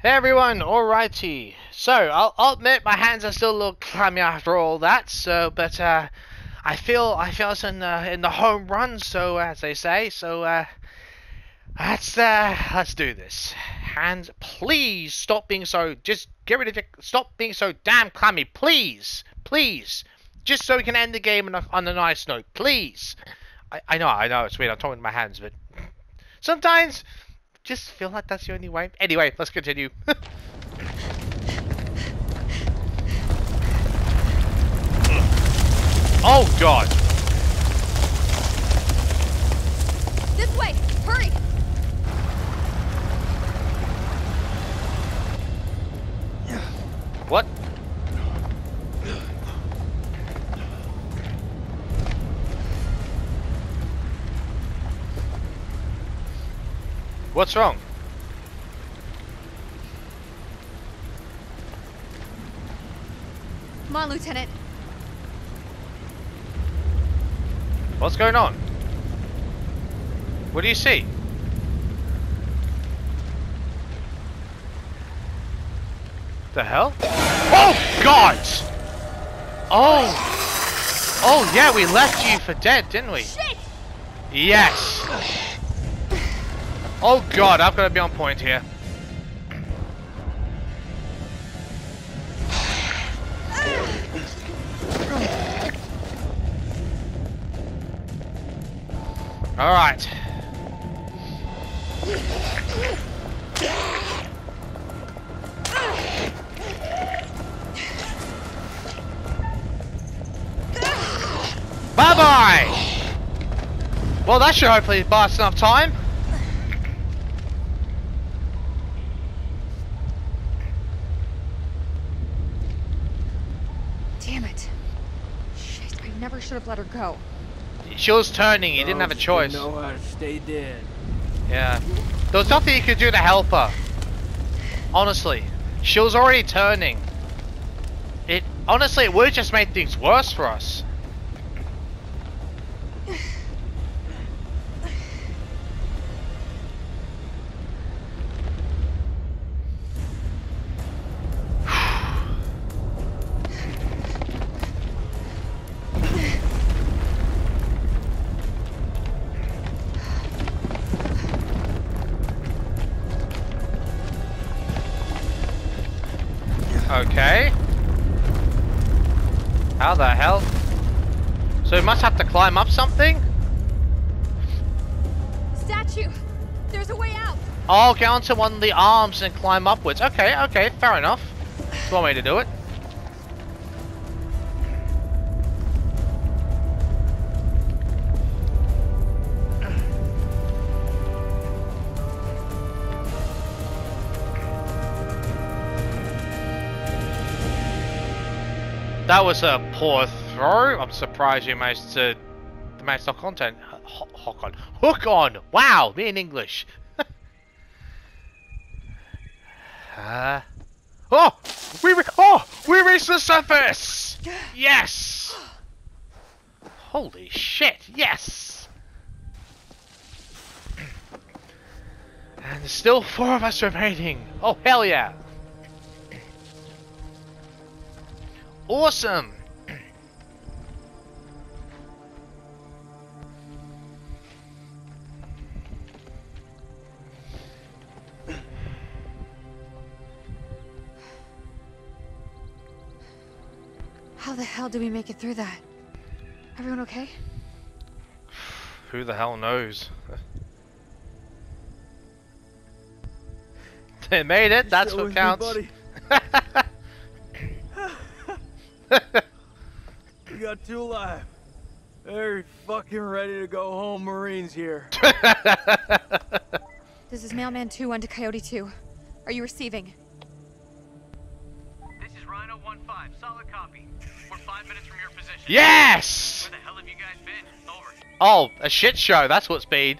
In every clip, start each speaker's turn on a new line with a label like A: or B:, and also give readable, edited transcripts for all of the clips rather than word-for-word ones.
A: Hey everyone, alrighty. So, I'll admit my hands are still a little clammy after all that. So, but I feel it's in the home run. So, as they say. So, let's do this. And please stop being so. Just get rid of it. Stop being so damn clammy, please, please. Just so we can end the game on a nice note, please. I know, it's weird. I'm talking to my hands, but sometimes. Just feel like that's the only way. Anyway, let's continue. Oh god!
B: This way! Hurry!
A: What? What's wrong?
B: Come on, Lieutenant.
A: What's going on? What do you see? The hell? Oh god! Oh yeah, we left you for dead, didn't we?
B: Shit!
A: Yes! Oh god, I've got to be on point here. Alright. Bye-bye! Well, that should hopefully buy us enough time.
B: Damn it. Shit, I never should have let her go.
A: She was turning, you didn't have a choice.
C: Know how to stay dead.
A: Yeah. There was nothing you could do to help her. Honestly. She was already turning. Honestly, it would have just made things worse for us. Okay. How the hell? So we must have to climb up something?
B: Statue! There's a way out!
A: Oh, get onto one of the arms and climb upwards. Okay, fair enough. That's one way to do it. That was a poor throw. I'm surprised you managed to match the content. Hook on. Wow, me in English. We reached the surface. Yes. Holy shit. Yes. And there's still 4 of us remaining. Oh hell yeah. Awesome!
B: How the hell did we make it through that? Everyone okay?
A: Who the hell knows? They made it, that's what counts.
C: We got 2 alive. Very fucking ready to go home, Marines here.
B: This is Mailman 2-1 to Coyote 2. Are you receiving?
D: This is Rhino 1-5. Solid copy. We're 5 minutes from your position.
A: Yes!
D: Where the hell have you guys been? Over.
A: Oh, a shit show, that's what's been.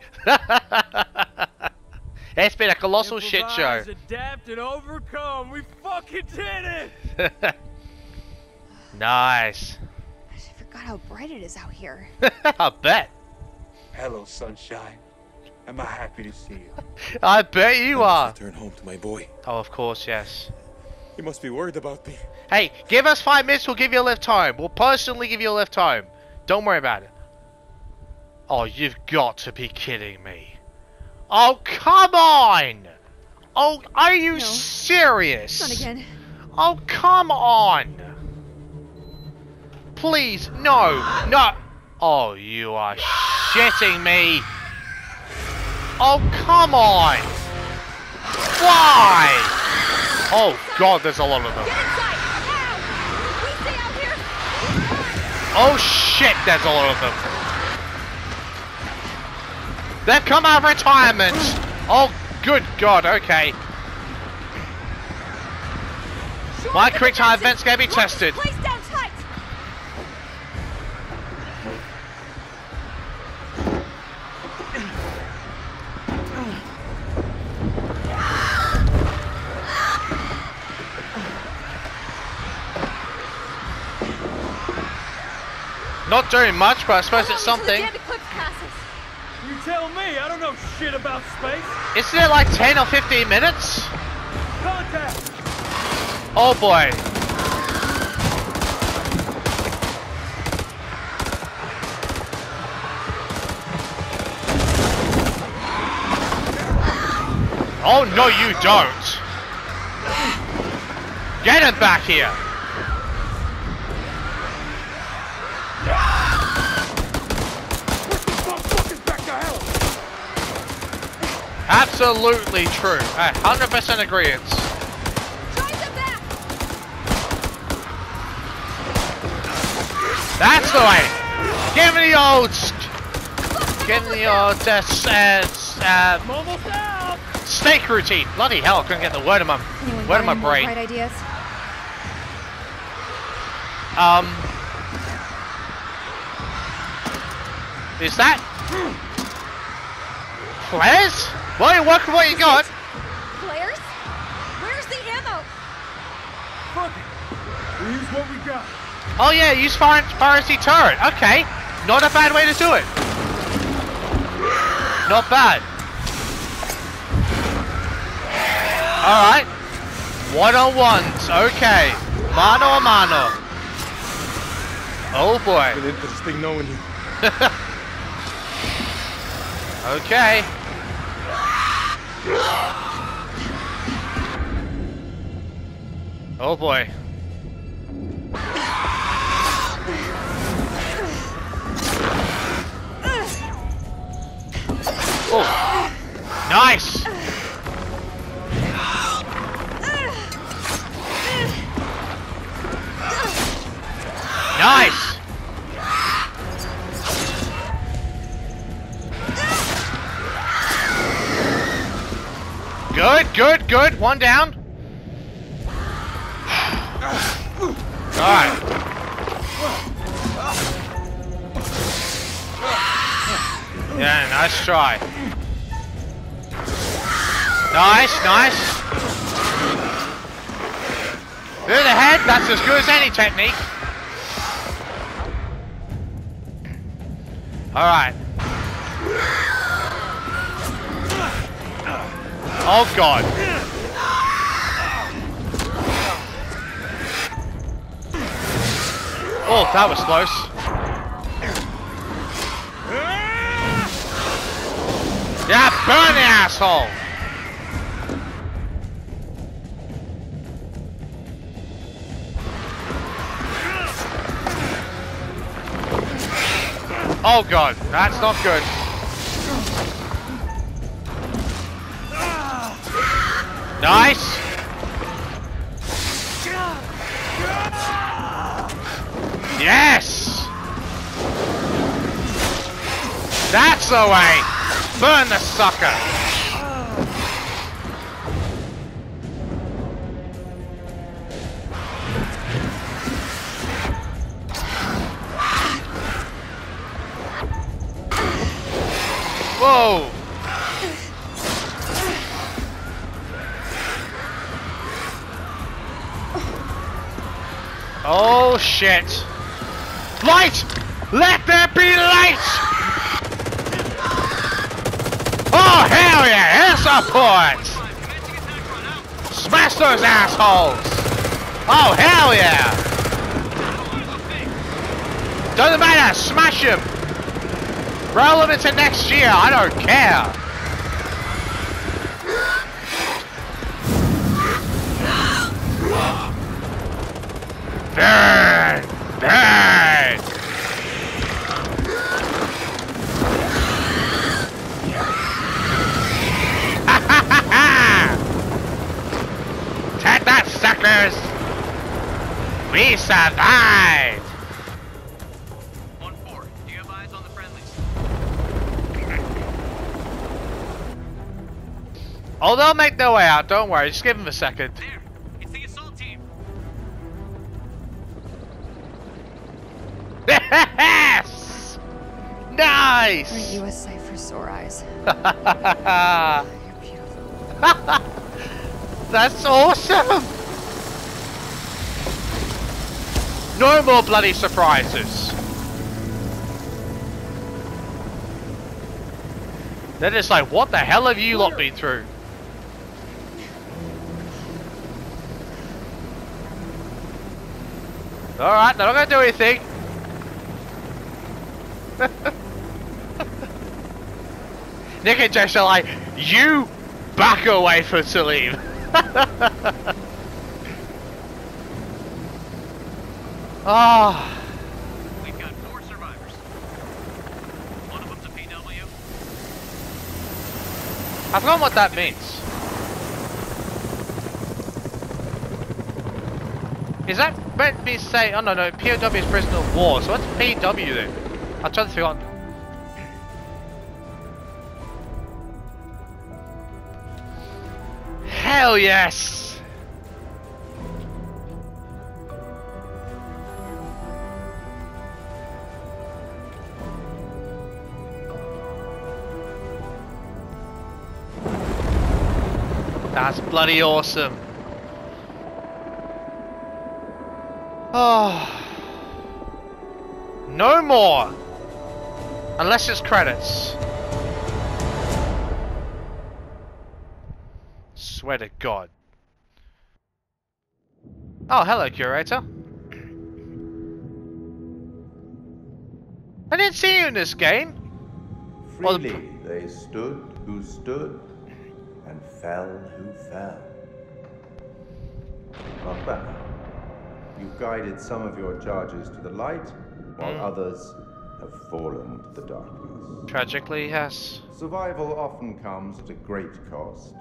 A: It's been a colossal shit show.
C: Adapt and overcome. We fucking did it!
A: Nice.
B: I forgot how bright it is out here.
A: I bet.
E: Hello, sunshine.
C: Am I happy to see you?
A: I bet you are.
E: Return home to my boy.
A: Oh, of course, yes.
E: He must be worried about me.
A: Hey, give us 5 minutes, we'll give you a lift home. We'll personally give you a lift home. Don't worry about it. Oh, you've got to be kidding me. Oh, come on! Oh, are you serious?
B: Not again.
A: Oh, come on! Please, no, no! Oh, you are shitting me! Oh, come on! Why? Oh God, there's a lot of them.
B: Get inside! Now! We stay out here!
A: Oh shit, there's a lot of them. They've come out of retirement! Oh, good God, okay. My quick time event's gonna be tested.
B: Place down tight!
A: Not doing much, but I suppose it's something.
B: The eclipse passes.
C: You tell me, I don't know shit about space.
A: Isn't it like 10 or 15 minutes?
C: Contact!
A: Oh boy. Oh no, you don't. Get him back here. Absolutely true. 100% agreement.
B: Drive them back!
A: That's the way. Give me the old. Give me the old
C: Almost out!
A: steak routine. Bloody hell! I couldn't get the word in my
B: Anyone
A: word in
B: got
A: my
B: any more
A: brain.
B: bright ideas?
A: Is that flares? Well, you work with what you got.
B: Flares? Where's the ammo?
C: Fuck it. We use what we got.
A: Oh yeah, use piracy turret. Okay, not a bad way to do it. Not bad. All right, one-on-ones. Okay, mano a mano. Oh boy.
E: Been interesting knowing you.
A: Okay. Oh boy. Oh. Nice. Nice. Good, good, good. One down. Alright. Yeah, nice try. Nice, nice. Through the head, that's as good as any technique. Alright. Oh God. Oh, that was close. Yeah, burn the asshole! Oh God, that's not good. Nice! Yes! That's the way! Burn the sucker! Whoa! Oh shit! Light! Let there be light! Oh Oh hell yeah! Air support! Smash those assholes! Oh hell yeah! Doesn't matter, smash them! Roll them into next year, I don't care! Burn! Burn! Take that, suckers! We survived!
D: 1-4, do you have eyes on the friendlies?
A: Oh, they'll make their way out, don't worry, just give them a second.
D: There, it's the assault team.
A: Yes! Nice!
B: Aren't you a sight for sore eyes? You're beautiful.
A: That's awesome! No more bloody surprises. They're just like, what the hell have you lot been through? Alright, they're not gonna do anything. Nick and Jess are like, you back away from Salim. Ah.
D: We've got 4 survivors. One of them's a PW.
A: I forgot what that means. Is that meant to be say? Oh no, POW is prisoner of war. So what's PW then? I'm trying to figure out. Hell yes! That's bloody awesome. Oh. No more. Unless it's credits. Swear to God. Oh, hello, curator. I didn't see you in this game.
F: Freely they stood who stood, and fell who fell. Not bad. You guided some of your charges to the light, while others have fallen to the darkness.
A: Tragically, yes.
F: Survival often comes at a great cost.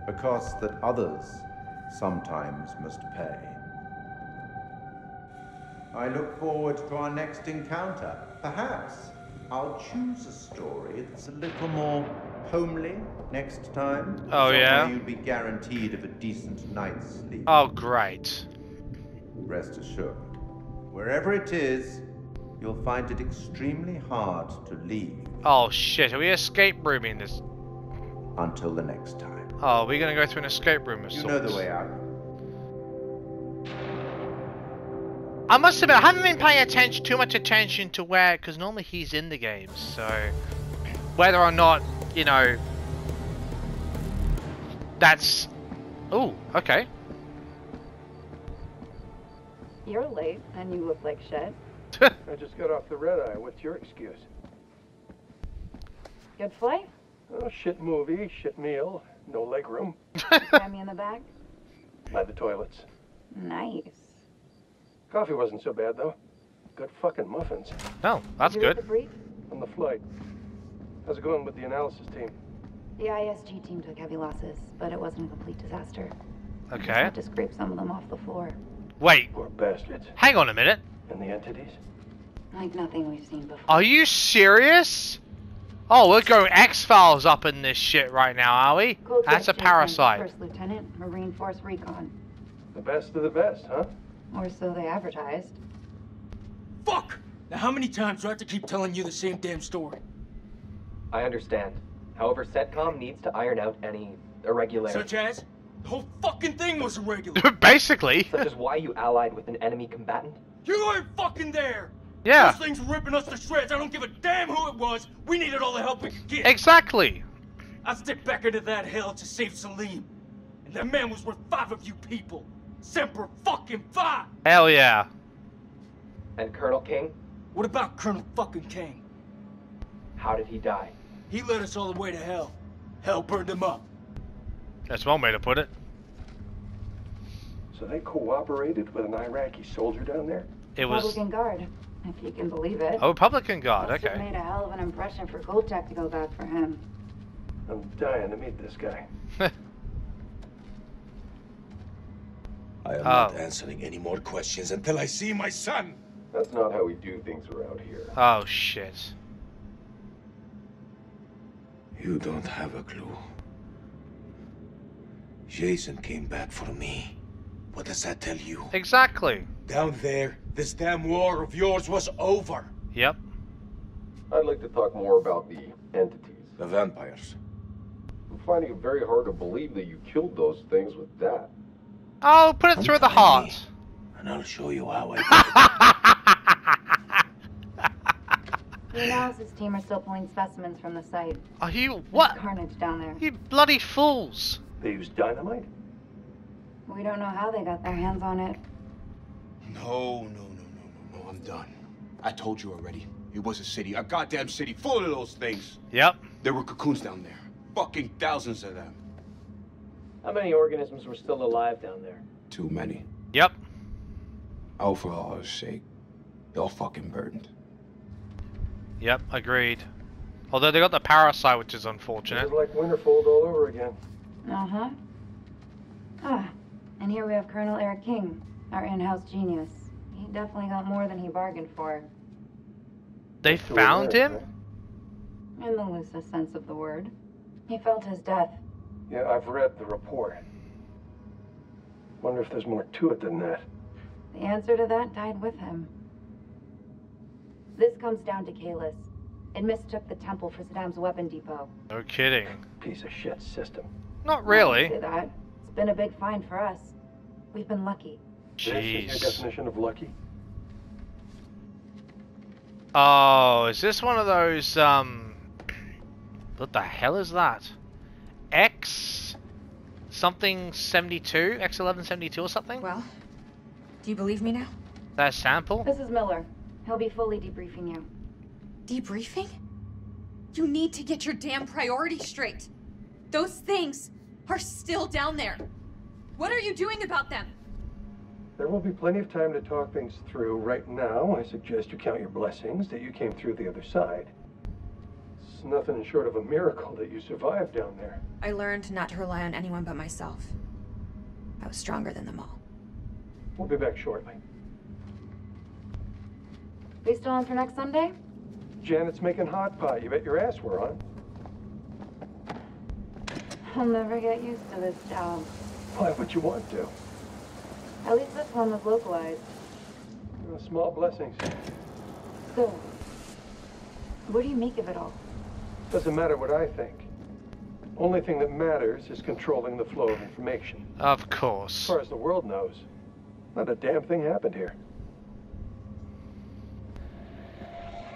F: A cost that others sometimes must pay. I look forward to our next encounter. Perhaps I'll choose a story that's a little more homely next time.
A: Oh, yeah?
F: Somewhere you'd be guaranteed of a decent night's sleep.
A: Oh, great.
F: Rest assured, wherever it is, you'll find it extremely hard to leave.
A: Oh shit, are we escape rooming this?
F: Until the next time.
A: Oh, we're gonna go through an escape room of
F: You
A: sorts.
F: know the way out.
A: I must admit, I haven't been paying too much attention to where, because normally he's in the game, so whether or not, you know, that's. Oh, okay.
G: You're late, and you look like shit.
H: I just got off the red eye. What's your excuse?
G: Good flight?
H: Oh, shit movie, shit meal, no leg room.
G: Grab me in the back?
H: By the toilets.
G: Nice.
H: Coffee wasn't so bad, though. Good fucking muffins.
A: Oh, that's
G: Did you read
A: good.
G: the brief?
H: On the flight. How's it going with the analysis team?
G: The ISG team took heavy losses, but it wasn't a complete disaster. We just
A: Okay.
G: had to scrape some of them off the floor.
A: Wait,
H: Poor bastards.
A: hang on a minute.
H: And the entities?
G: Like nothing we've seen before.
A: Are you serious? Oh, we're going X-Files up in this shit right now, are we?
G: Cool
A: That's a
G: Jason,
A: parasite.
G: First Lieutenant, Marine Force Recon.
H: The best of the best, huh?
G: Or so they advertised.
I: Fuck! Now how many times do I have to keep telling you the same damn story?
J: I understand. However, CENTCOM needs to iron out any irregularities.
I: Such as? The whole fucking thing was irregular.
A: Basically.
J: Such as why you allied with an enemy combatant?
I: You weren't fucking there!
A: Yeah.
I: Those things were ripping us to shreds. I don't give a damn who it was. We needed all the help we could get.
A: Exactly.
I: I stepped back into that hell to save Salim. And that man was worth 5 of you people. Semper fucking Fi!
A: Hell yeah.
J: And Colonel King?
I: What about Colonel fucking King?
J: How did he die?
I: He led us all the way to hell. Hell burned him up.
A: That's one way to put it.
H: So they cooperated with an Iraqi soldier down there?
A: It was
G: Republican Guard, if you can believe it.
A: a Republican Guard,
G: Must have
A: okay.
G: made a hell of an impression for Kolchak to go back for him.
H: I'm dying to meet this guy.
E: I am not answering any more questions until I see my son.
H: That's not how we do things around here.
A: Oh shit.
E: You don't have a clue. Jason came back for me. What does that tell you?
A: Exactly.
E: Down there, this damn war of yours was over.
A: Yep.
H: I'd like to talk more about the entities.
E: The vampires.
H: I'm finding it very hard to believe that you killed those things with that.
A: Oh, put it through the heart.
E: And I'll show you how I
G: The analysis team are still pulling specimens from the site.
A: Are you
G: There's
A: what?
G: carnage down there.
A: You bloody fools.
H: They used dynamite?
G: We don't know how they got their hands on it.
K: No, I'm done. I told you already. It was a city, a goddamn city full of those things.
A: Yep.
K: There were cocoons down there. Fucking thousands of them.
J: How many organisms were still alive down there?
K: Too many.
A: Yep.
K: Oh, for Allah's sake. They're all fucking burned.
A: Yep, agreed. Although they got the parasite, which is
H: It
A: unfortunate.
H: was like Winterfold all over again.
G: Uh-huh. Ah, and here we have Colonel Eric King, our in-house genius. He definitely got more than he bargained for.
A: They found him?
G: In the loosest sense of the word. He felt his death.
H: Yeah, I've read the report. Wonder if there's more to it than that.
G: The answer to that died with him. This comes down to Kalis. It mistook the temple for Saddam's weapon depot.
A: No kidding.
H: Piece of shit system.
A: Not
G: I
A: really.
G: wouldn't say that. It's been a big find for us. We've been lucky.
H: This is your
A: Jeez.
H: definition of lucky?
A: Oh, is this one of those, what the hell is that? X something 72? X1172 or something?
B: Well, do you believe me now?
A: That sample?
G: This is Miller. He'll be fully debriefing you.
B: Debriefing? You need to get your damn priorities straight. Those things are still down there. What are you doing about them?
H: There will be plenty of time to talk things through. Right now, I suggest you count your blessings that you came through the other side. It's nothing short of a miracle that you survived down there.
B: I learned not to rely on anyone but myself. I was stronger than them all.
H: We'll be back shortly.
G: We still on for next Sunday?
H: Janet's making hot pie. You bet your ass we're on.
G: I'll never get used to this job.
H: Why would you want to?
G: At least this one was localized.
H: Small blessings.
G: So, what do you make of it all?
H: Doesn't matter what I think. Only thing that matters is controlling the flow of information.
A: Of
H: As
A: course.
H: far as the world knows, not a damn thing happened here.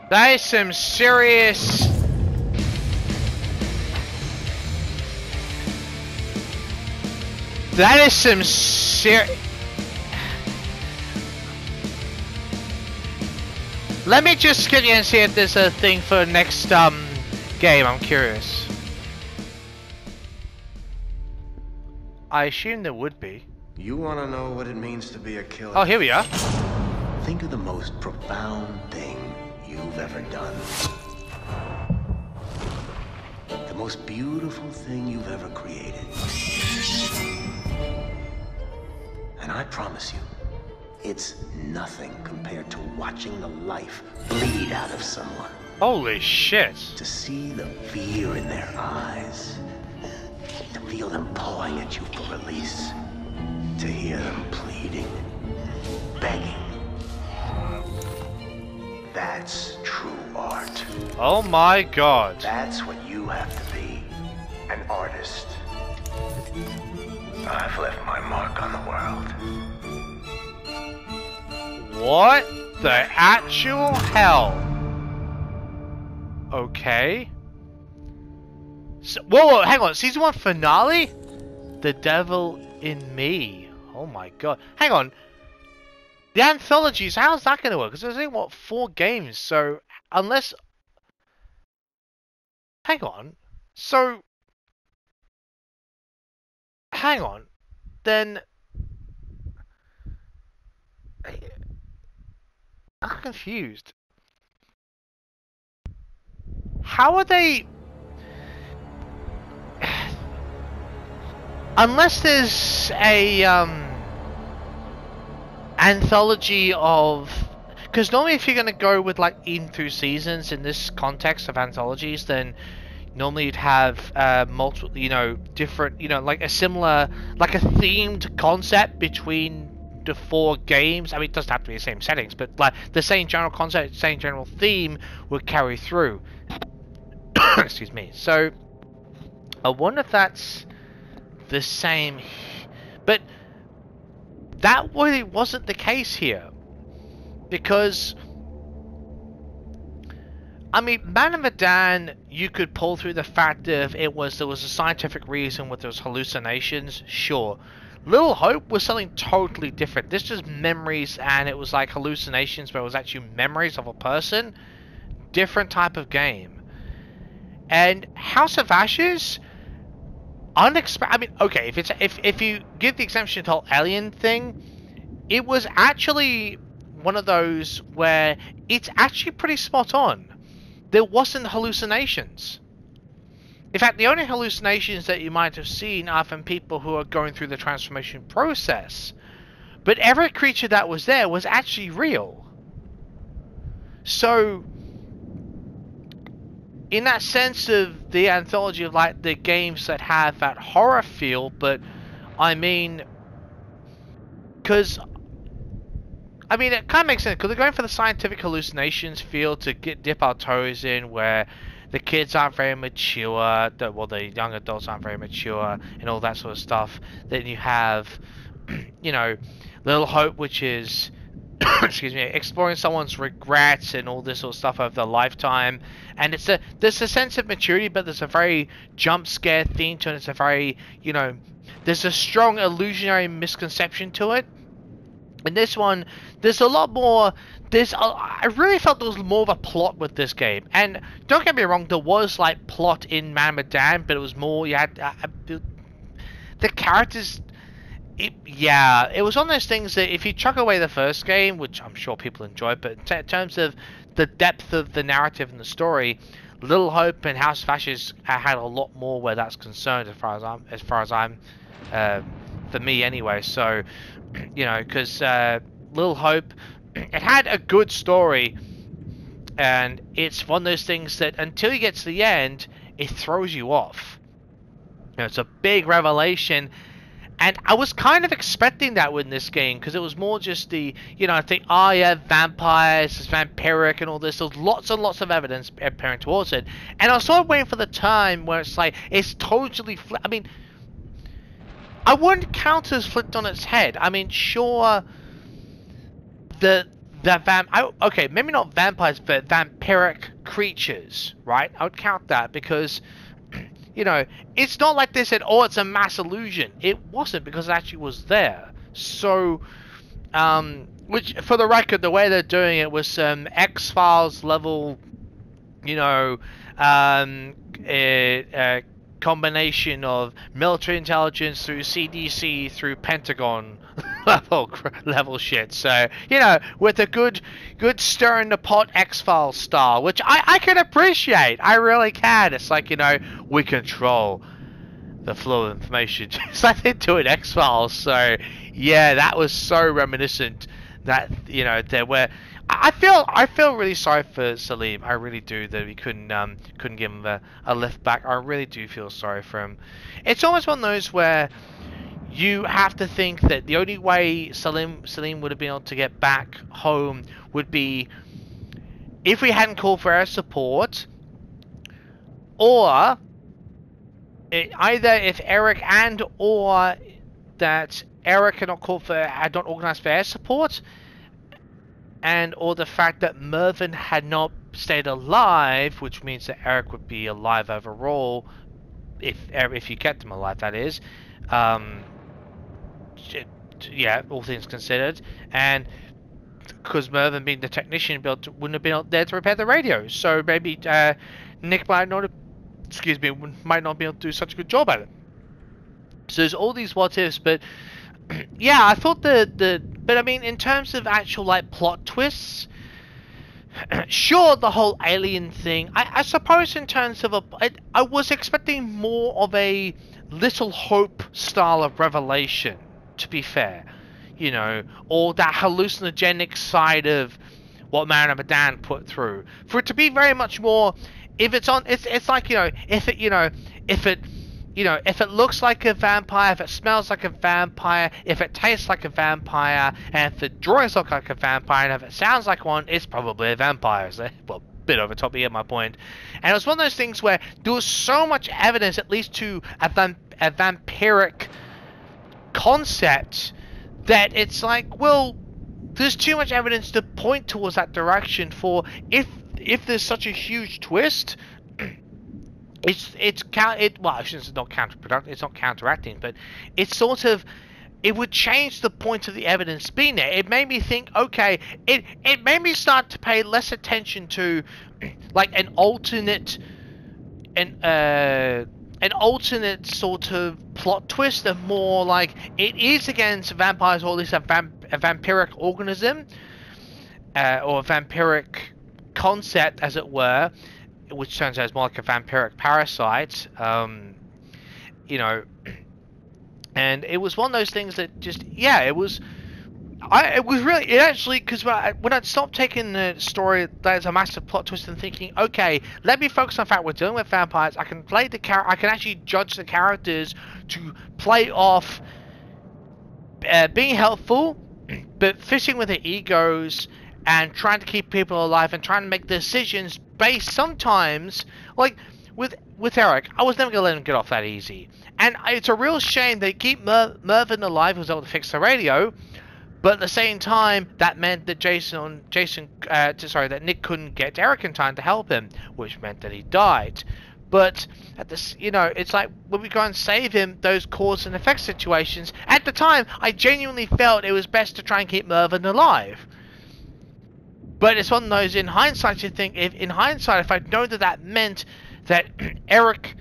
A: That is some serious... That is some serious... Let me just get you and see if there's a thing for next game. I'm curious. I assume there would be.
L: You want to know what it means to be a killer?
A: Oh, here we are.
L: Think of the most profound thing you've ever done. The most beautiful thing you've ever created. And I promise you, it's nothing compared to watching the life bleed out of someone.
A: Holy shit.
L: To see the fear in their eyes. To feel them pawing at you for release. To hear them pleading, begging. That's true art.
A: Oh my god.
L: That's what you have to be. An artist. I've left my mark on the world.
A: What the actual hell? Okay. So, whoa, hang on. Season 1 finale? The Devil in Me. Oh my god. Hang on. The anthologies, how's that going to work? Because there's only, what, 4 games, so unless... Hang on. So... Hang on. Then... I'm confused. How are they... Unless there's a, anthology of... Because normally if you're going to go with, like, in through seasons in this context of anthologies, then normally you'd have, multiple, you know, different, you know, like a similar, like a themed concept between the 4 games. I mean, it doesn't have to be the same settings, but, like, the same general concept, same general theme would carry through. Excuse me. So, I wonder if that's the same... But that really wasn't the case here. Because... I mean, Man of Medan, you could pull through the fact that there was a scientific reason with those hallucinations, sure. Little Hope was something totally different. This was memories, and it was like hallucinations, but it was actually memories of a person. Different type of game. And House of Ashes, unexpected. I mean, okay, if you give the exemption to the whole alien thing, it was actually one of those where it's actually pretty spot on. There wasn't hallucinations. In fact, the only hallucinations that you might have seen are from people who are going through the transformation process. But every creature that was there was actually real. So, in that sense of the anthology of, like, the games that have that horror feel, but I mean, because I mean, it kind of makes sense because they're going for the scientific hallucinations feel to dip our toes in, where the kids aren't very mature, the young adults aren't very mature, and all that sort of stuff. Then you have, you know, Little Hope, which is, excuse me, exploring someone's regrets and all this sort of stuff over their lifetime. And there's a sense of maturity, but there's a very jump scare theme to it. It's a very, you know, there's a strong illusionary misconception to it. In this one, there's a lot more. I really felt there was more of a plot with this game. And don't get me wrong, there was, like, plot in Man of Medan, but it was more, you had the characters. It was one of those things that if you chuck away the first game, which I'm sure people enjoyed, but in terms of the depth of the narrative and the story, Little Hope and House of Ashes had a lot more where that's concerned, as far as I'm for me anyway. So, you know, because Little Hope, it had a good story, and it's one of those things that until you get to the end, it throws you off. You know, it's a big revelation. And I was kind of expecting that with this game, because it was more just the, you know, I think, oh yeah, vampires, it's vampiric and all this. There's lots and lots of evidence appearing towards it. And I was sort of waiting for the time where it's like, it's totally I mean, I wouldn't count it as flipped on its head. I mean, sure, okay, maybe not vampires, but vampiric creatures, right? I would count that because, you know, it's not like they said, oh, it's a mass illusion. It wasn't, because it actually was there. So, which, for the record, the way they're doing it was some X-Files level, you know, combination of military intelligence through CDC through Pentagon level shit. So, you know, with a good stir in the pot X-Files style, which I can appreciate. I really can. It's like, you know, we control the flow of information just like they do in X-Files. So, yeah, that was so reminiscent that, you know, there were. I feel really sorry for Salim. I really do, that we couldn't give him a lift back. I really do feel sorry for him. It's almost one of those where you have to think that the only way Salim would have been able to get back home would be if we hadn't called for air support, or either if Eric or that Eric had not organised for air support, and or the fact that Mervyn had not stayed alive, which means that Eric would be alive overall, if you kept him alive, that is. Yeah, all things considered, and because Mervyn being the technician wouldn't have been there to repair the radio, so maybe Nick might not be able to do such a good job at it. So there's all these what ifs, but yeah, I thought but I mean, in terms of actual like plot twists, sure, the whole alien thing, I suppose in terms of I was expecting more of a Little Hope style of revelation, to be fair, you know, or that hallucinogenic side of what Mariner Madan put through, for it to be very much more, if it's like, you know, if it looks like a vampire, if it smells like a vampire, if it tastes like a vampire, and if the drawings look like a vampire, and if it sounds like one, it's probably a vampire. So, well, bit over top, you get my point. And it was one of those things where there was so much evidence, at least to a vampiric concept, that it's like, well, there's too much evidence to point towards that direction for if there's such a huge twist. It's not counterproductive. It's not counteracting, but it's sort of, it would change the point of the evidence being there. It made me think, okay, it made me start to pay less attention to like an alternate sort of plot twist, and more like it is against vampires, or at least a vampiric organism, or a vampiric concept, as it were, which turns out is more like a vampiric parasite, you know. And it was one of those things that just, yeah, it was really, it actually, because when I'd stopped taking the story there's a massive plot twist and thinking, okay, let me focus on the fact we're dealing with vampires, I can actually judge the characters to play off being helpful, but fishing with their egos, and trying to keep people alive, and trying to make decisions based sometimes, like with Eric, I was never going to let him get off that easy. And it's a real shame they keep Mervyn alive, who was able to fix the radio, but at the same time, that meant that that Nick couldn't get Eric in time to help him, which meant that he died. But at this, you know, it's like when we go and save him, those cause and effect situations. At the time, I genuinely felt it was best to try and keep Mervyn alive. But it's one of those, in hindsight, you think, if I'd known that meant that Eric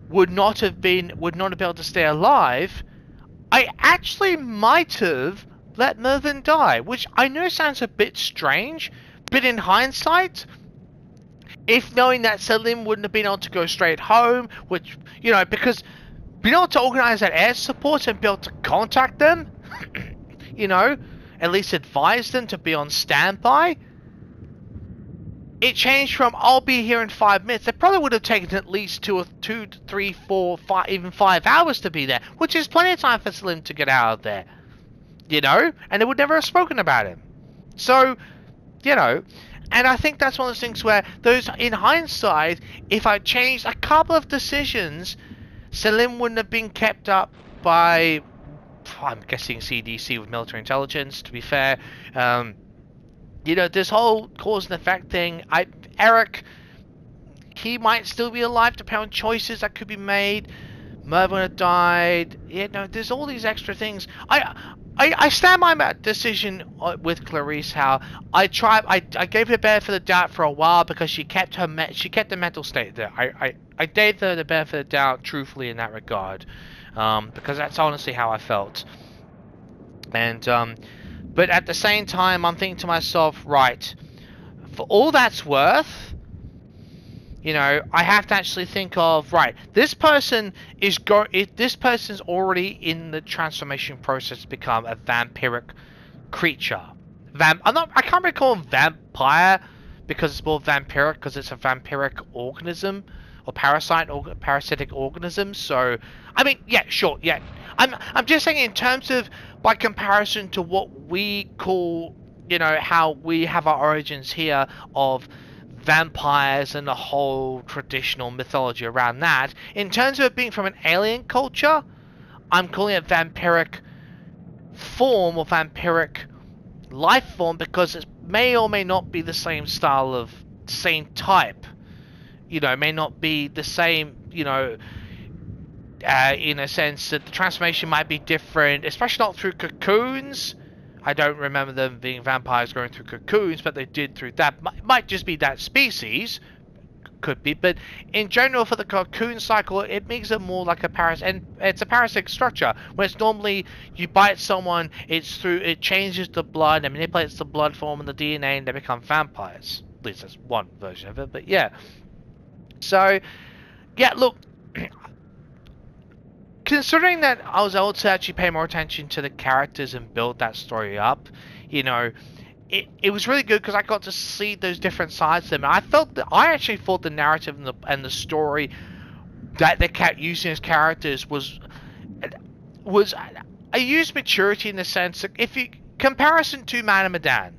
A: would not have been able to stay alive, I actually might have let Mervyn die, which I know sounds a bit strange, but in hindsight, if knowing that Selim wouldn't have been able to go straight home, which, you know, because being able to organize that air support and be able to contact them, you know, at least advise them to be on standby, it changed from I'll be here in 5 minutes. It probably would have taken at least 2, 3, 4, 5, even 5 hours to be there, which is plenty of time for Slim to get out of there, you know, and they would never have spoken about him. So, you know, and I think that's one of those things where in hindsight, if I changed a couple of decisions, Selim wouldn't have been kept up by, I'm guessing, CDC with military intelligence, to be fair. You know, this whole cause and effect thing, Eric, he might still be alive depending on choices that could be made. Mervyn would have died. You know, there's all these extra things. I stand by my decision with Clarice, how I gave her the benefit of the doubt for a while because she kept the mental state there. I gave her the benefit of the doubt truthfully in that regard, because that's honestly how I felt. And but at the same time, I'm thinking to myself, right, for all that's worth, you know, I have to actually think of, right, this person's already in the transformation process to become a vampiric creature. I can't really call him vampire because it's more vampiric because it's a vampiric organism or parasitic organism. So, I mean, yeah, sure, yeah. I'm just saying in terms of, by comparison to what we call, you know, how we have our origins here of vampires and the whole traditional mythology around that, in terms of it being from an alien culture, I'm calling it vampiric form or vampiric life form because it may or may not be the same style of, same type, you know, may not be the same, you know, in a sense that the transformation might be different, especially not through cocoons. I don't remember them being vampires going through cocoons, but they did through that. Might just be that species, could be, but in general for the cocoon cycle, it makes it more like a and it's a parasitic structure, where it's normally you bite someone, it changes the blood and manipulates the blood form and the DNA, and they become vampires. At least that's one version of it, but yeah. So, yeah, look. Considering that I was able to actually pay more attention to the characters and build that story up, you know, it was really good because I got to see those different sides of them. And I actually thought the narrative and the story that they kept using as characters was I used maturity in the sense that if you comparison to Man of Medan,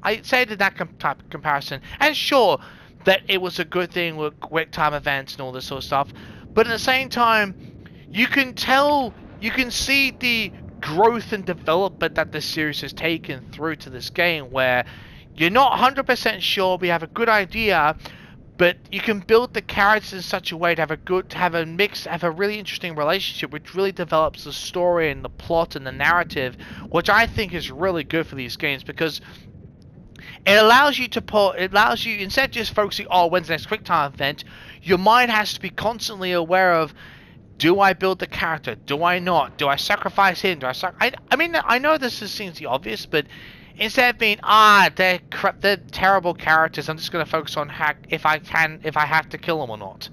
A: I say that type of comparison, and sure that it was a good thing with quick time events and all this sort of stuff, but at the same time, you can see the growth and development that this series has taken through to this game, where you're not 100% sure, we have a good idea, but you can build the characters in such a way to have a really interesting relationship, which really develops the story and the plot and the narrative, which I think is really good for these games, because it allows you, instead of just focusing, when's the next quick time event, your mind has to be constantly aware of, do I build the character? Do I not? Do I sacrifice him? I mean, I know this seems the obvious, but instead of being, they're terrible characters, I'm just going to focus on if I have to kill them or not.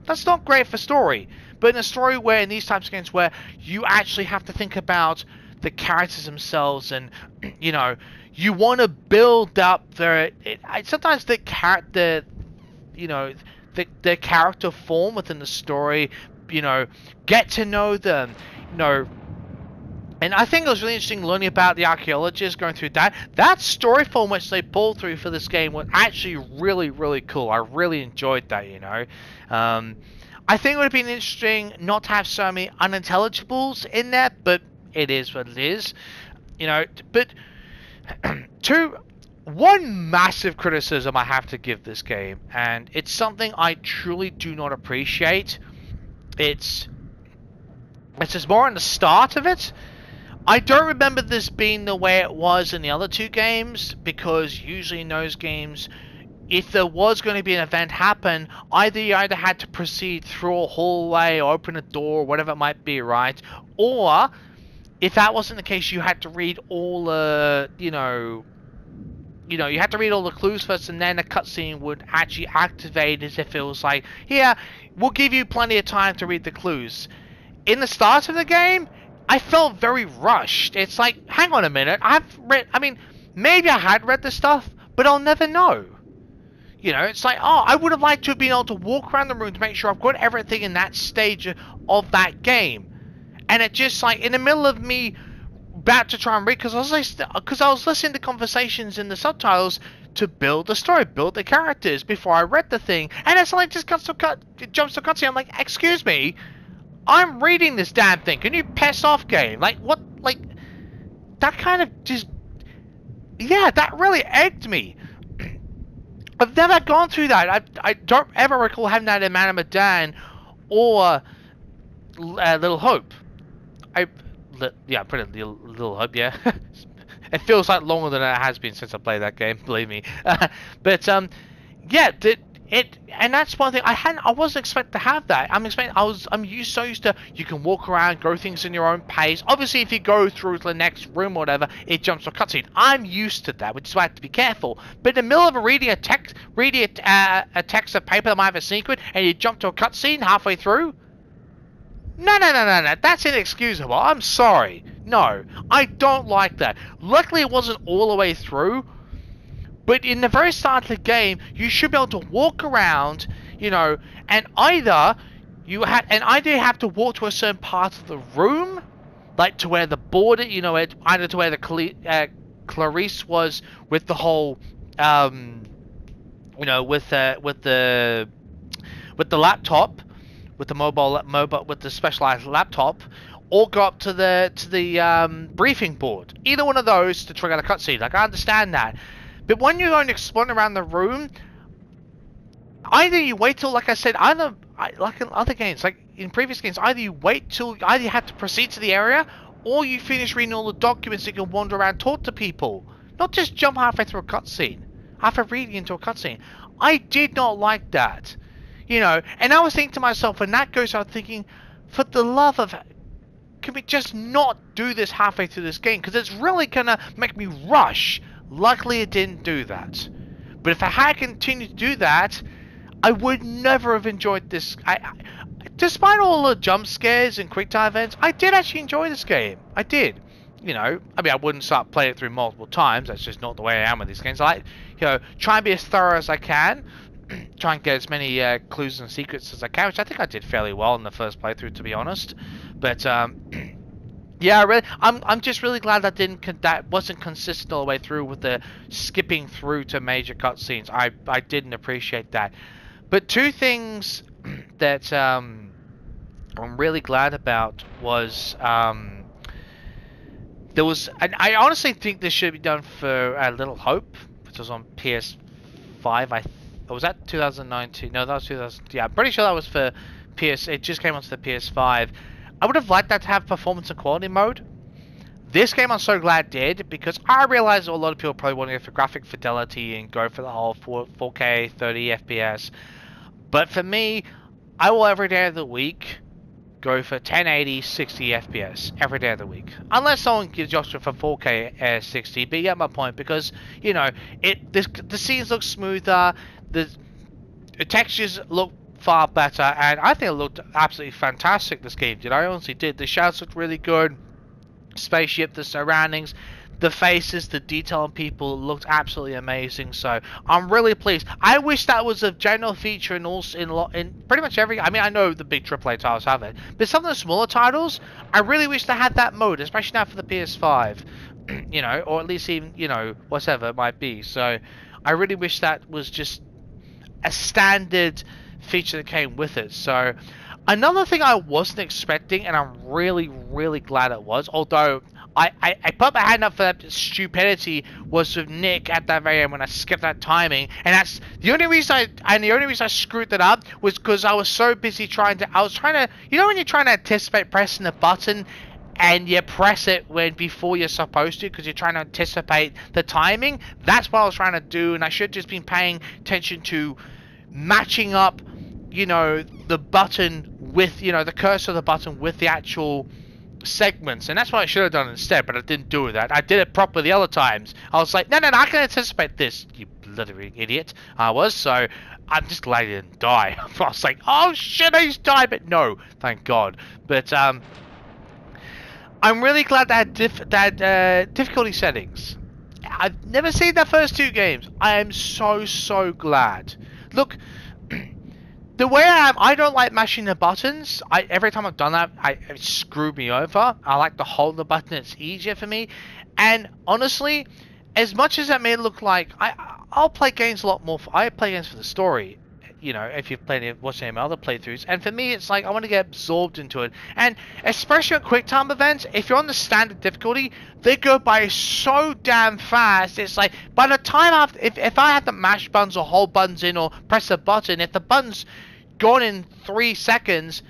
A: That's not great for story. But in a story where, in these types of games, where you actually have to think about the characters themselves, and, you know, you want to build up sometimes the character form within the story, you know, get to know them, you know. And I think it was really interesting learning about the archaeologists, going through that story form which they pulled through for this game was actually really, really cool. I really enjoyed that, you know. I think it would have been interesting not to have so many unintelligibles in there, but it is what it is, you know. But one massive criticism I have to give this game, and it's something I truly do not appreciate. It's just more on the start of it. I don't remember this being the way it was in the other two games, because usually in those games, if there was going to be an event happen, you either had to proceed through a hallway or open a door, or whatever it might be, right? Or, if that wasn't the case, you had to read all the, you had to read all the clues first, and then a cutscene would actually activate as if it was like, yeah, we'll give you plenty of time to read the clues. In the start of the game, I felt very rushed. It's like, hang on a minute, maybe I had read the stuff, but I'll never know. You know, it's like, I would have liked to have been able to walk around the room to make sure I've got everything in that stage of that game. And it just, like, in the middle of me about to try and read, because I was listening to conversations in the subtitles to build the story, build the characters before I read the thing, and it's like just jumps to cutscene. I'm like, excuse me, I'm reading this damn thing. Can you piss off, game? Like, what? Like, that kind of just, yeah, that really egged me. I've never gone through that. I don't ever recall having that in Man of Medan or Little Hope. I put it Little Hope, yeah. It feels like longer than it has been since I played that game, believe me. But yeah, and that's one thing I wasn't expecting to have that. I'm used to, you can walk around, grow things in your own pace. Obviously, if you go through to the next room or whatever, it jumps to a cutscene. I'm used to that, which is why I have to be careful. But in the middle of reading a text of paper that might have a secret, and you jump to a cutscene halfway through. No, that's inexcusable. I'm sorry. No, I don't like that. Luckily, it wasn't all the way through. But in the very start of the game, you should be able to walk around, you know, and either you have to walk to a certain part of the room, like to where the border, you know, either to where the Clarice was with the whole, you know, with the laptop, with the specialized laptop, or go up to the briefing board. Either one of those to trigger the cutscene. Like, I understand that. But when you're going to explore around the room, either you wait till, like I said, either like in other games, like in previous games, either you have to proceed to the area, or you finish reading all the documents so you can wander around, talk to people, not just jump halfway through a cutscene, halfway reading into a cutscene. I did not like that, you know. And I was thinking to myself, when that goes, I was thinking, for the love of, can we just not do this halfway through this game? Because it's really gonna make me rush. Luckily, it didn't do that. But if I had continued to do that, I would never have enjoyed this. Despite all the jump scares and quick time events, I did actually enjoy this game. I did. You know, I mean, I wouldn't start playing it through multiple times. That's just not the way I am with these games. I like, you know, try and be as thorough as I can. Try and get as many clues and secrets as I can, which I think I did fairly well in the first playthrough, to be honest. But yeah, I'm just really glad that wasn't consistent all the way through with the skipping through to major cutscenes. I didn't appreciate that. But two things that I'm really glad about was there was, and I honestly think this should be done for A Little Hope, which was on PS5. Or was that 2019? No, that was 2000. Yeah, I'm pretty sure that was for PS. It just came onto the PS5. I would have liked that to have performance and quality mode. This game I'm so glad did, because I realize a lot of people probably want to go for graphic fidelity and go for the whole 4K 30 FPS. But for me, I will every day of the week go for 1080 60 FPS every day of the week, unless someone gives you option for 4K 60. But you get my point, because you know the scenes look smoother, the textures look far better, and I think it looked absolutely fantastic. This game did. I honestly did. The shots looked really good. Spaceship, the surroundings, the faces, the detail on people looked absolutely amazing. So I'm really pleased. I wish that was a general feature in pretty much every. I mean, I know the big AAA titles have it, but some of the smaller titles, I really wish they had that mode, especially now for the PS5. You know, or at least even, you know, whatever it might be. So I really wish that was just a standard feature that came with it. So another thing I wasn't expecting, and I'm really, really glad it was, although I put my hand up for that stupidity, was with Nick at that very end when I skipped that timing, and that's the only reason I screwed that up was because I was so busy trying to, you know when you're trying to anticipate pressing the button and you press it before you're supposed to, because you're trying to anticipate the timing. That's what I was trying to do, and I should have just been paying attention to matching up, you know, the button with, you know, the cursor of the button with the actual segments, and that's what I should have done instead, but I didn't do that. I did it properly the other times. I was like, no, I can anticipate this, you bloody idiot. I was, so I'm just glad he didn't die. I was like, oh shit, he's died, but no, thank God. But I'm really glad that difficulty settings. I've never seen the first two games. I am so glad. Look, the way I am, I don't like mashing the buttons. Every time I've done that, it screwed me over. I like to hold the button. It's easier for me. And honestly, as much as that may look like, I'll play games a lot more. I play games for the story. You know, if you've watched any of my other playthroughs. And for me, it's like I want to get absorbed into it. And especially on quick time events, if you're on the standard difficulty, they go by so damn fast. It's like, by the time if I had to mash buttons or hold buttons in or press a button, if the button's gone in 3 seconds,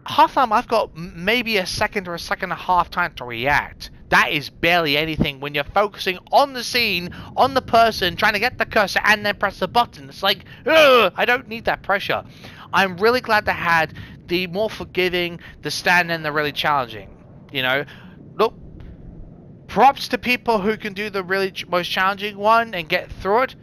A: half the time I've got maybe a second or a second and a half time to react. That is barely anything when you're focusing on the scene, on the person, trying to get the cursor and then press the button. It's like, ugh, I don't need that pressure. I'm really glad they had the more forgiving, the standard, and the really challenging. You know, look, props to people who can do the really most challenging one and get through it.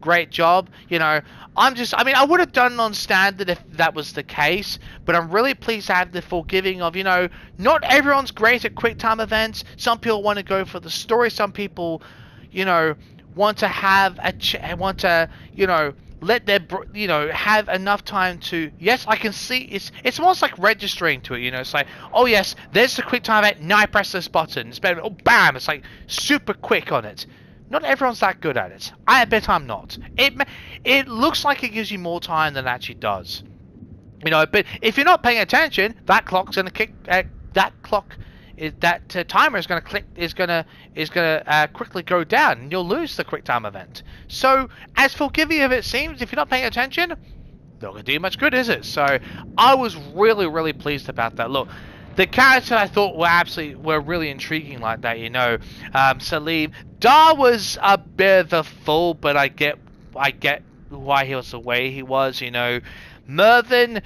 A: Great job. You know, I mean, I would have done on standard if that was the case, but I'm really pleased to have the forgiving of, you know, not everyone's great at quick time events. Some people want to go for the story. Some people, you know, want to have you know, let their, you know, have enough time to, yes, I can see, it's almost like registering to it, you know, it's like, oh yes, there's the quick time event, now I press this button, it's better, oh bam, it's like super quick on it. Not everyone's that good at it. I bet I'm not. It looks like it gives you more time than it actually does. You know, but if you're not paying attention, that clock's gonna kick. That timer is gonna quickly go down, and you'll lose the quick time event. So, as forgiving as it seems, if you're not paying attention, not going to do much good, is it? So I was really, really pleased about that. Look, the characters I thought were really intriguing like that, you know. Salim, Dar was a bit of a fool, but I get why he was the way he was, you know. Mervyn,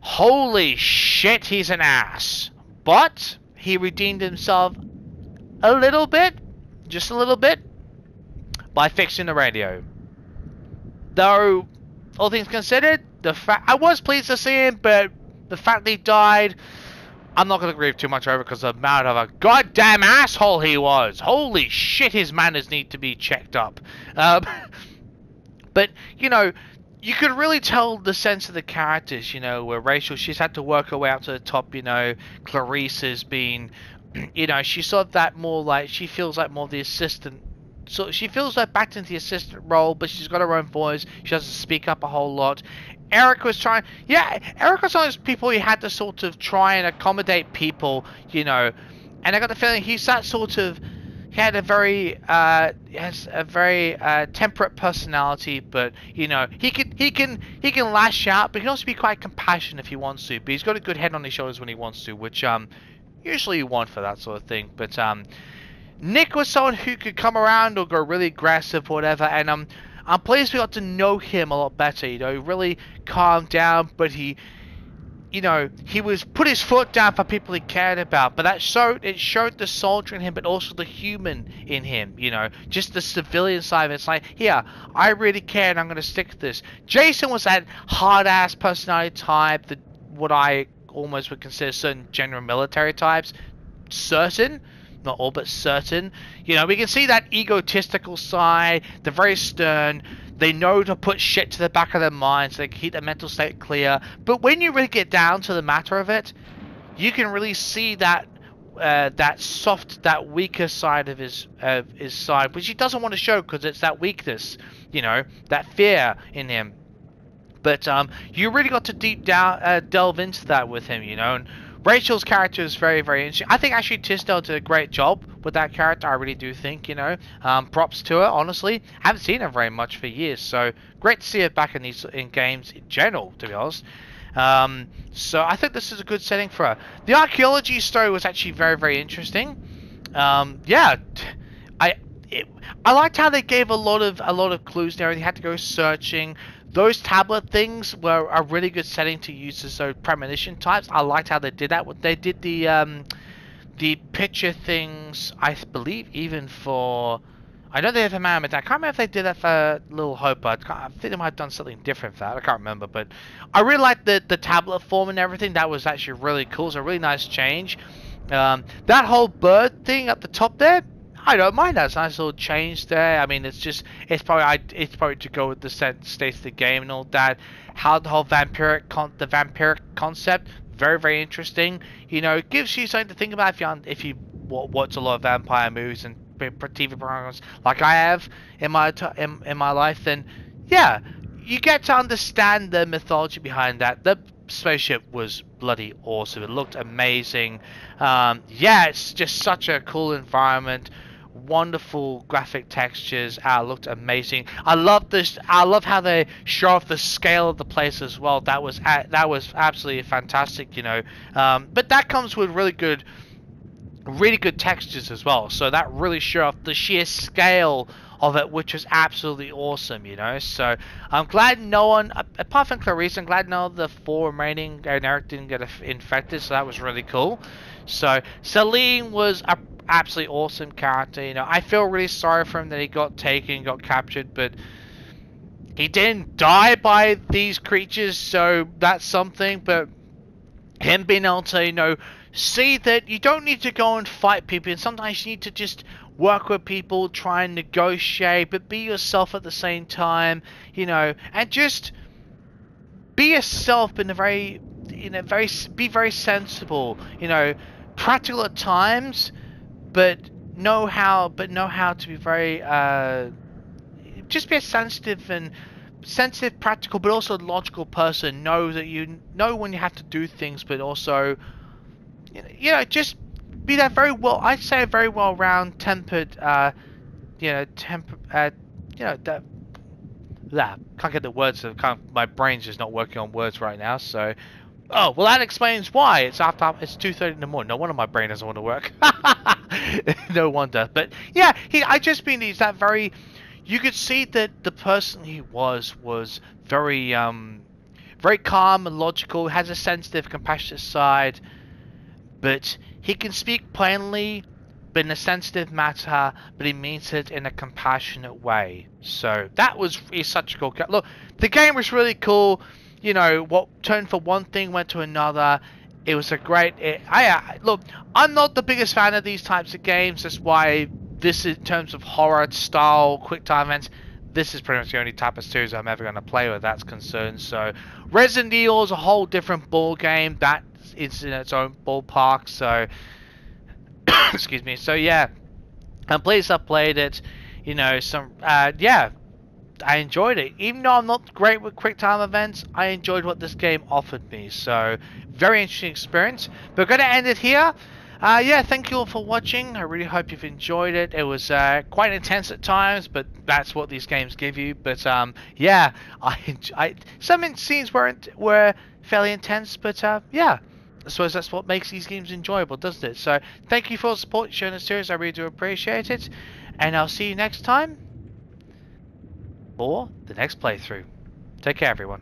A: holy shit, he's an ass. But he redeemed himself a little bit, just a little bit, by fixing the radio. Though, all things considered, I was pleased to see him, but the fact that he died, I'm not going to grieve too much over because of the amount of a goddamn asshole he was. Holy shit, his manners need to be checked up. But, you know, you could really tell the sense of the characters, you know, where Rachel, she's had to work her way up to the top, you know. Clarice has been, you know, she sort of that more like, she feels like more the assistant. So she feels like back into the assistant role, but she's got her own voice. She doesn't speak up a whole lot. Eric was one of those people who had to sort of try and accommodate people, you know. And I got the feeling he's that sort of, he had a very, has a very temperate personality, but you know, he can lash out, but he can also be quite compassionate if he wants to. But he's got a good head on his shoulders when he wants to, which usually you want for that sort of thing. But Nick was someone who could come around or go really aggressive, or whatever, and I'm pleased we got to know him a lot better. You know, he really calmed down, but he, you know, he was put his foot down for people he cared about. But it showed the soldier in him, but also the human in him. You know, just the civilian side of it. It's like, here, I really care, and I'm going to stick to this. Jason was that hard-ass personality type, that what I almost would consider certain general military types. Certain. Not all, but certain. You know, we can see that egotistical side. They're very stern. They know to put shit to the back of their minds. So they keep their mental state clear. But when you really get down to the matter of it, you can really see that that soft, that weaker side of his side, which he doesn't want to show because it's that weakness. You know, that fear in him. But you really got to delve into that with him. You know. And Rachel's character is very, very interesting. I think actually Tisdale did a great job with that character. I really do think, you know. Props to her, honestly. Haven't seen her very much for years, so great to see her back in games in general, to be honest. So I think this is a good setting for her. The archaeology story was actually very, very interesting. Yeah, I liked how they gave a lot of clues there. They had to go searching. Those tablet things were a really good setting to use as those premonition types. I liked how they did that. They did the picture things, I believe, even for... I know they have a man, I can't remember if they did that for Little Hope. I think they might have done something different for that. I can't remember, but I really liked the tablet form and everything. That was actually really cool. It's a really nice change. That whole bird thing at the top there, I don't mind that. It's a nice little change there. I mean, it's probably to go with the state of the game and all that. How the whole vampiric concept, very, very interesting. You know, it gives you something to think about if you watch a lot of vampire movies and TV programs like I have in my life. Then yeah, you get to understand the mythology behind that. The spaceship was bloody awesome. It looked amazing. Yeah, it's just such a cool environment. Wonderful graphic textures. Looked amazing. I love this. I love how they show off the scale of the place as well. That was absolutely fantastic. You know, but that comes with really good textures as well. So that really showed off the sheer scale of it, which was absolutely awesome. You know, so I'm glad no one, apart from Clarice, I'm glad none of the 4 remaining and Eric didn't get infected. So that was really cool. So Celine was a absolutely awesome character. You know, I feel really sorry for him that he got captured, but he didn't die by these creatures, so that's something. But him being able to, you know, see that you don't need to go and fight people, and sometimes you need to just work with people, try and negotiate, but be yourself at the same time, you know, and just be yourself in a very, be very sensible, you know, practical at times, but know how to be very, just be a sensitive, practical, but also logical person. Know that you know when you have to do things, but also, you know, just be that very well, I'd say a very well-round tempered, that can't get the words. My brain's just not working on words right now. So, oh well, that explains why it's 2:30 in the morning. No wonder my brain doesn't want to work. No wonder. But yeah, he's that very. You could see that the person he was very very calm and logical. Has a sensitive, compassionate side, but he can speak plainly, but in a sensitive matter, but he means it in a compassionate way. So that is such a cool. Look, the game was really cool. You know, what turned for one thing went to another. It was a great. Look, I'm not the biggest fan of these types of games. That's why this, in terms of horror style, quick time events, this is pretty much the only type of series I'm ever going to play with that's concerned. So Resident Evil is a whole different ball game. That is in its own ballpark. So excuse me. So yeah, I'm pleased I played it. You know, yeah, I enjoyed it. Even though I'm not great with quick time events, I enjoyed what this game offered me. So very interesting experience. But we're going to end it here. Yeah, thank you all for watching. I really hope you've enjoyed it. It was quite intense at times, but that's what these games give you. But yeah, some scenes were fairly intense, but yeah, I suppose that's what makes these games enjoyable, doesn't it? So thank you for the support you shown in the series. I really do appreciate it, and I'll see you next time for the next playthrough. Take care, everyone.